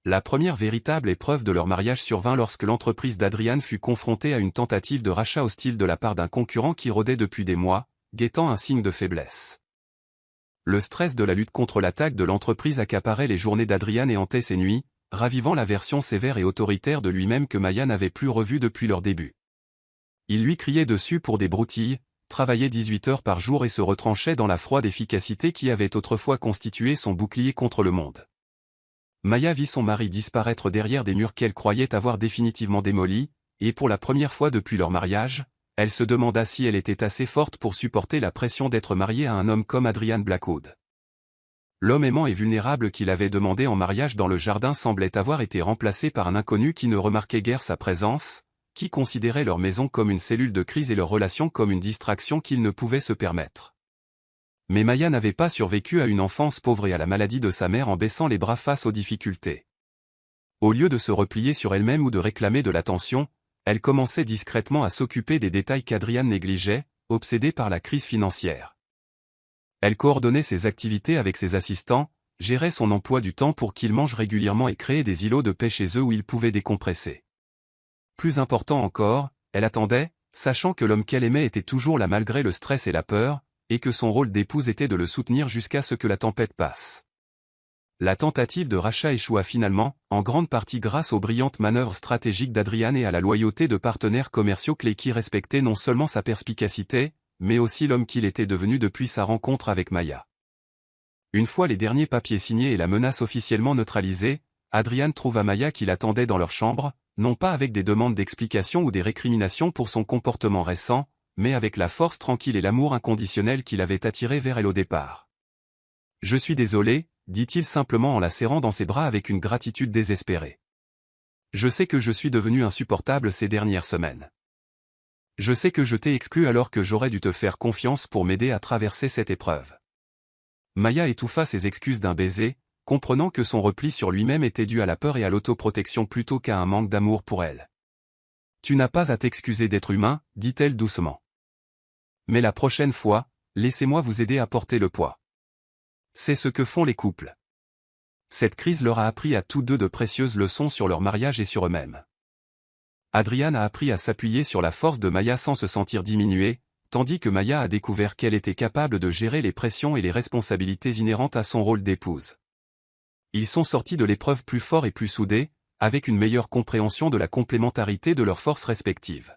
La première véritable épreuve de leur mariage survint lorsque l'entreprise d'Adriane fut confrontée à une tentative de rachat hostile de la part d'un concurrent qui rôdait depuis des mois, guettant un signe de faiblesse. Le stress de la lutte contre l'attaque de l'entreprise accaparait les journées d'Adriane et hantait ses nuits, ravivant la version sévère et autoritaire de lui-même que Maya n'avait plus revue depuis leur début. Il lui criait dessus pour des broutilles, travaillait 18 heures par jour et se retranchait dans la froide efficacité qui avait autrefois constitué son bouclier contre le monde. Maya vit son mari disparaître derrière des murs qu'elle croyait avoir définitivement démolis, et pour la première fois depuis leur mariage, Elle se demanda si elle était assez forte pour supporter la pression d'être mariée à un homme comme Adrian Blackwood. L'homme aimant et vulnérable qu'il avait demandé en mariage dans le jardin semblait avoir été remplacé par un inconnu qui ne remarquait guère sa présence, qui considérait leur maison comme une cellule de crise et leur relation comme une distraction qu'il ne pouvait se permettre. Mais Maya n'avait pas survécu à une enfance pauvre et à la maladie de sa mère en baissant les bras face aux difficultés. Au lieu de se replier sur elle-même ou de réclamer de l'attention, elle commençait discrètement à s'occuper des détails qu'Adrian négligeait, obsédée par la crise financière. Elle coordonnait ses activités avec ses assistants, gérait son emploi du temps pour qu'ils mangent régulièrement et créait des îlots de paix chez eux où ils pouvaient décompresser. Plus important encore, elle attendait, sachant que l'homme qu'elle aimait était toujours là malgré le stress et la peur, et que son rôle d'épouse était de le soutenir jusqu'à ce que la tempête passe. La tentative de rachat échoua finalement, en grande partie grâce aux brillantes manœuvres stratégiques d'Adrian et à la loyauté de partenaires commerciaux clés qui respectaient non seulement sa perspicacité, mais aussi l'homme qu'il était devenu depuis sa rencontre avec Maya. Une fois les derniers papiers signés et la menace officiellement neutralisée, Adrian trouva Maya qui l'attendait dans leur chambre, non pas avec des demandes d'explication ou des récriminations pour son comportement récent, mais avec la force tranquille et l'amour inconditionnel qu'il avait attiré vers elle au départ. « Je suis désolé », dit-il simplement en la serrant dans ses bras avec une gratitude désespérée. « Je sais que je suis devenu insupportable ces dernières semaines. Je sais que je t'ai exclu alors que j'aurais dû te faire confiance pour m'aider à traverser cette épreuve. » Maya étouffa ses excuses d'un baiser, comprenant que son repli sur lui-même était dû à la peur et à l'autoprotection plutôt qu'à un manque d'amour pour elle. « Tu n'as pas à t'excuser d'être humain, dit-elle doucement. Mais la prochaine fois, laissez-moi vous aider à porter le poids. C'est ce que font les couples. Cette crise leur a appris à tous deux de précieuses leçons sur leur mariage et sur eux-mêmes. Adrian a appris à s'appuyer sur la force de Maya sans se sentir diminuée, tandis que Maya a découvert qu'elle était capable de gérer les pressions et les responsabilités inhérentes à son rôle d'épouse. Ils sont sortis de l'épreuve plus forts et plus soudés, avec une meilleure compréhension de la complémentarité de leurs forces respectives.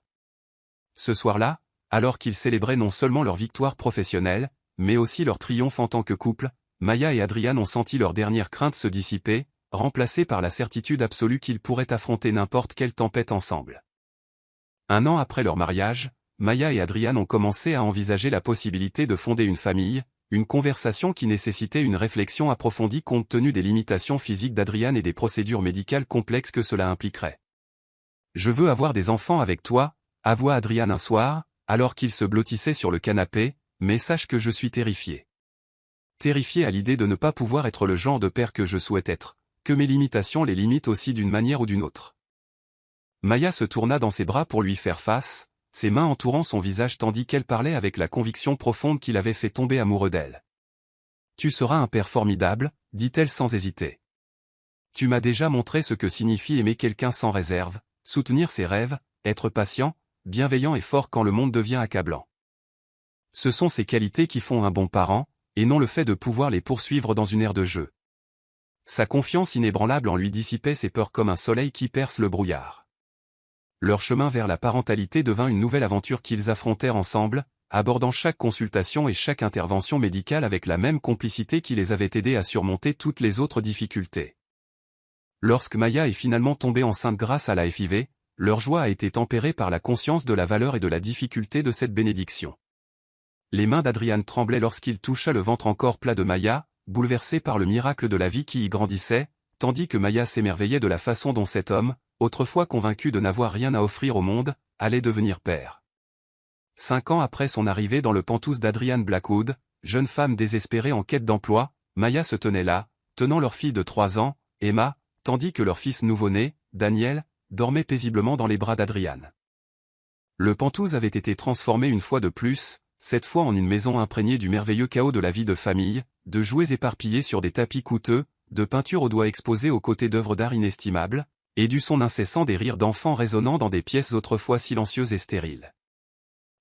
Ce soir-là, alors qu'ils célébraient non seulement leur victoire professionnelle, mais aussi leur triomphe en tant que couple, Maya et Adrian ont senti leurs dernières craintes se dissiper, remplacées par la certitude absolue qu'ils pourraient affronter n'importe quelle tempête ensemble. Un an après leur mariage, Maya et Adrian ont commencé à envisager la possibilité de fonder une famille, une conversation qui nécessitait une réflexion approfondie compte tenu des limitations physiques d'Adrian et des procédures médicales complexes que cela impliquerait. « Je veux avoir des enfants avec toi », avoua Adrian un soir, alors qu'il se blottissait sur le canapé, mais sache que je suis terrifié. Terrifié à l'idée de ne pas pouvoir être le genre de père que je souhaite être, que mes limitations les limitent aussi d'une manière ou d'une autre. Maya se tourna dans ses bras pour lui faire face, ses mains entourant son visage tandis qu'elle parlait avec la conviction profonde qu'il avait fait tomber amoureux d'elle. « Tu seras un père formidable, dit-elle sans hésiter. Tu m'as déjà montré ce que signifie aimer quelqu'un sans réserve, soutenir ses rêves, être patient, bienveillant et fort quand le monde devient accablant. Ce sont ces qualités qui font un bon parent, et non le fait de pouvoir les poursuivre dans une ère de jeu. » Sa confiance inébranlable en lui dissipait ses peurs comme un soleil qui perce le brouillard. Leur chemin vers la parentalité devint une nouvelle aventure qu'ils affrontèrent ensemble, abordant chaque consultation et chaque intervention médicale avec la même complicité qui les avait aidés à surmonter toutes les autres difficultés. Lorsque Maya est finalement tombée enceinte grâce à la FIV, leur joie a été tempérée par la conscience de la valeur et de la difficulté de cette bénédiction. Les mains d'Adrian tremblaient lorsqu'il toucha le ventre encore plat de Maya, bouleversé par le miracle de la vie qui y grandissait, tandis que Maya s'émerveillait de la façon dont cet homme, autrefois convaincu de n'avoir rien à offrir au monde, allait devenir père. 5 ans après son arrivée dans le pantouse d'Adrian Blackwood, jeune femme désespérée en quête d'emploi, Maya se tenait là, tenant leur fille de 3 ans, Emma, tandis que leur fils nouveau-né, Daniel, dormait paisiblement dans les bras d'Adrian. Le pantouse avait été transformé une fois de plus, cette fois en une maison imprégnée du merveilleux chaos de la vie de famille, de jouets éparpillés sur des tapis coûteux, de peintures aux doigts exposées aux côtés d'œuvres d'art inestimables, et du son incessant des rires d'enfants résonnant dans des pièces autrefois silencieuses et stériles.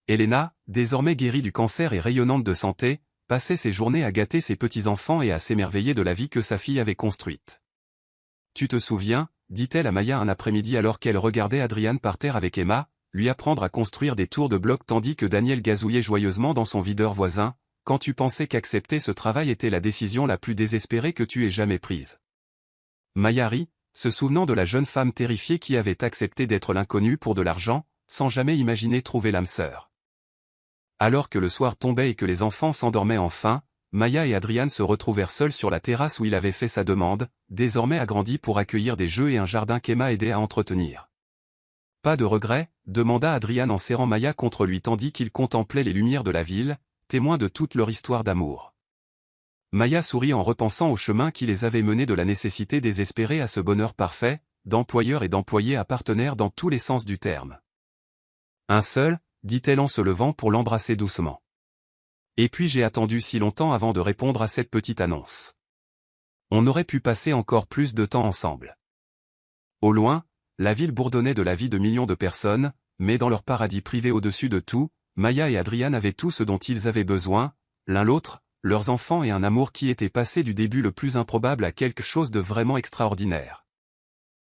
Helena, désormais guérie du cancer et rayonnante de santé, passait ses journées à gâter ses petits-enfants et à s'émerveiller de la vie que sa fille avait construite. « Tu te souviens ?» dit-elle à Maya un après-midi alors qu'elle regardait Adrian par terre avec Emma, lui apprendre à construire des tours de blocs tandis que Daniel gazouillait joyeusement dans son videur voisin, quand tu pensais qu'accepter ce travail était la décision la plus désespérée que tu aies jamais prise. Maya rit, se souvenant de la jeune femme terrifiée qui avait accepté d'être l'inconnue pour de l'argent, sans jamais imaginer trouver l'âme sœur. Alors que le soir tombait et que les enfants s'endormaient enfin, Maya et Adrian se retrouvèrent seuls sur la terrasse où il avait fait sa demande, désormais agrandie pour accueillir des jeux et un jardin qu'Emma aidait à entretenir. Pas de regret, demanda Adrian en serrant Maya contre lui tandis qu'il contemplait les lumières de la ville, témoins de toute leur histoire d'amour. Maya sourit en repensant au chemin qui les avait menés de la nécessité désespérée à ce bonheur parfait, d'employeur et d'employé à partenaire dans tous les sens du terme. Un seul, dit-elle en se levant pour l'embrasser doucement. Et puis j'ai attendu si longtemps avant de répondre à cette petite annonce. On aurait pu passer encore plus de temps ensemble. Au loin, la ville bourdonnait de la vie de millions de personnes, mais dans leur paradis privé au-dessus de tout, Maya et Adrian avaient tout ce dont ils avaient besoin, l'un l'autre, leurs enfants et un amour qui était passé du début le plus improbable à quelque chose de vraiment extraordinaire.